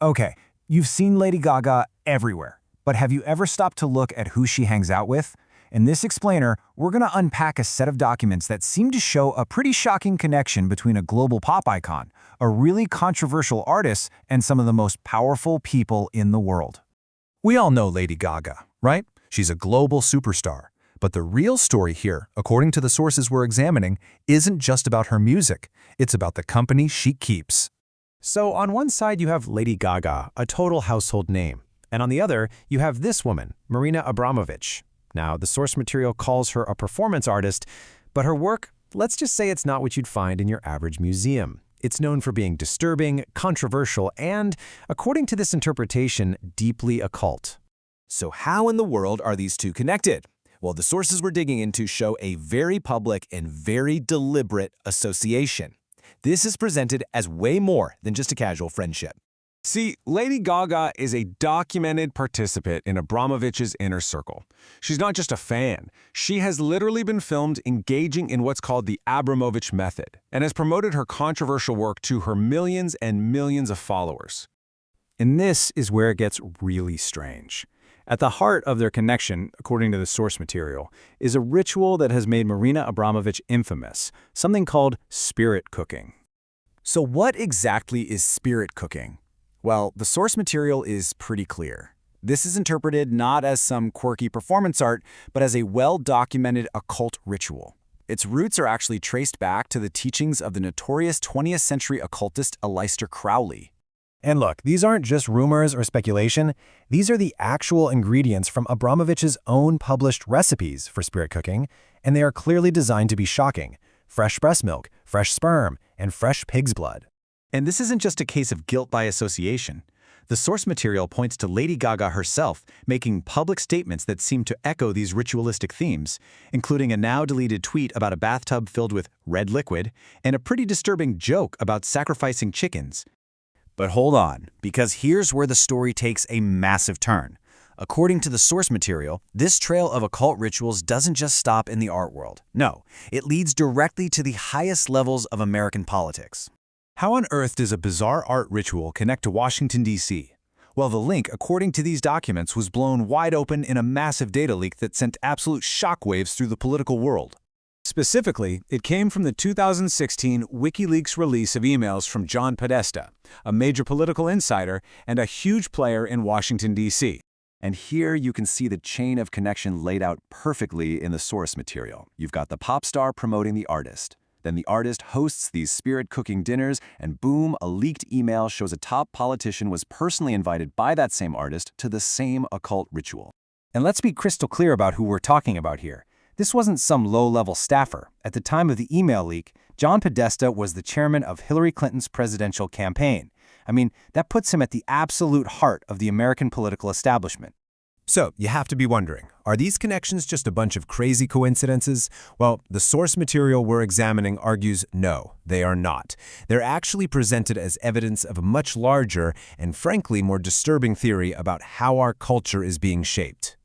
Okay, you've seen Lady Gaga everywhere, but have you ever stopped to look at who she hangs out with? In this explainer, we're going to unpack a set of documents that seem to show a pretty shocking connection between a global pop icon, a really controversial artist, and some of the most powerful people in the world. We all know Lady Gaga, right? She's a global superstar. But the real story here, according to the sources we're examining, isn't just about her music. It's about the company she keeps. So on one side you have Lady Gaga, a total household name. And on the other, you have this woman, Marina Abramovic. Now, the source material calls her a performance artist, but her work, let's just say it's not what you'd find in your average museum. It's known for being disturbing, controversial, and, according to this interpretation, deeply occult. So how in the world are these two connected? Well, the sources we're digging into show a very public and very deliberate association. This is presented as way more than just a casual friendship. See, Lady Gaga is a documented participant in Abramovich's inner circle. She's not just a fan. She has literally been filmed engaging in what's called the Abramovic method and has promoted her controversial work to her millions and millions of followers. And this is where it gets really strange. At the heart of their connection, according to the source material, is a ritual that has made Marina Abramovic infamous, something called spirit cooking. So what exactly is spirit cooking? Well, the source material is pretty clear. This is interpreted not as some quirky performance art, but as a well-documented occult ritual. Its roots are actually traced back to the teachings of the notorious 20th century occultist Aleister Crowley. And look, these aren't just rumors or speculation. These are the actual ingredients from Abramovich's own published recipes for spirit cooking, and they are clearly designed to be shocking. Fresh breast milk, fresh sperm, and fresh pig's blood. And this isn't just a case of guilt by association. The source material points to Lady Gaga herself making public statements that seem to echo these ritualistic themes, including a now-deleted tweet about a bathtub filled with red liquid and a pretty disturbing joke about sacrificing chickens. But hold on, because here's where the story takes a massive turn. According to the source material, this trail of occult rituals doesn't just stop in the art world. No, it leads directly to the highest levels of American politics. How on earth does a bizarre art ritual connect to Washington, D.C.? Well, the link, according to these documents, was blown wide open in a massive data leak that sent absolute shockwaves through the political world. Specifically, it came from the 2016 WikiLeaks release of emails from John Podesta, a major political insider and a huge player in Washington, D.C. And here you can see the chain of connection laid out perfectly in the source material. You've got the pop star promoting the artist. Then the artist hosts these spirit cooking dinners, and boom, a leaked email shows a top politician was personally invited by that same artist to the same occult ritual. And let's be crystal clear about who we're talking about here. This wasn't some low-level staffer. At the time of the email leak, John Podesta was the chairman of Hillary Clinton's presidential campaign. I mean, that puts him at the absolute heart of the American political establishment. So, you have to be wondering, are these connections just a bunch of crazy coincidences? Well, the source material we're examining argues no, they are not. They're actually presented as evidence of a much larger and frankly more disturbing theory about how our culture is being shaped.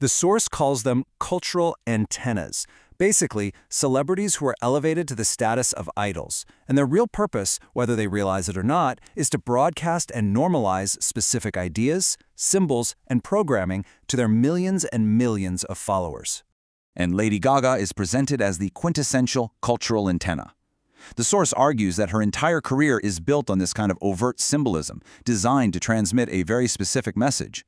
The source calls them cultural antennas. Basically, celebrities who are elevated to the status of idols. And their real purpose, whether they realize it or not, is to broadcast and normalize specific ideas, symbols, and programming to their millions and millions of followers. And Lady Gaga is presented as the quintessential cultural antenna. The source argues that her entire career is built on this kind of overt symbolism, designed to transmit a very specific message.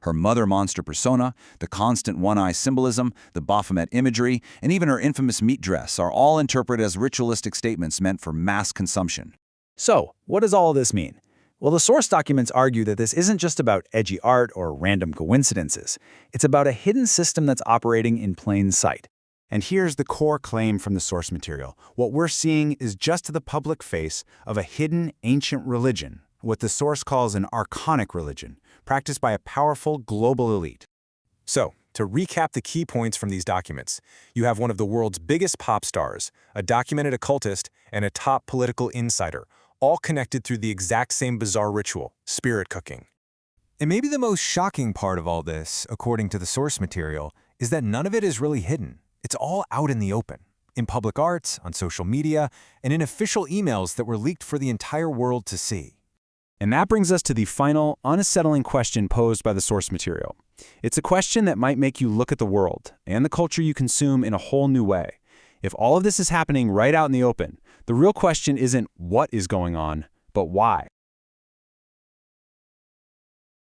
Her mother monster persona, the constant one-eye symbolism, the Baphomet imagery, and even her infamous meat dress are all interpreted as ritualistic statements meant for mass consumption. So, what does all this mean? Well, the source documents argue that this isn't just about edgy art or random coincidences. It's about a hidden system that's operating in plain sight. And here's the core claim from the source material. What we're seeing is just the public face of a hidden ancient religion, what the source calls an Archonic religion, practiced by a powerful global elite. So, to recap the key points from these documents, you have one of the world's biggest pop stars, a documented occultist, and a top political insider, all connected through the exact same bizarre ritual, spirit cooking. And maybe the most shocking part of all this, according to the source material, is that none of it is really hidden. It's all out in the open, in public art, on social media, and in official emails that were leaked for the entire world to see. And that brings us to the final, unsettling question posed by the source material. It's a question that might make you look at the world and the culture you consume in a whole new way. If all of this is happening right out in the open, the real question isn't what is going on, but why.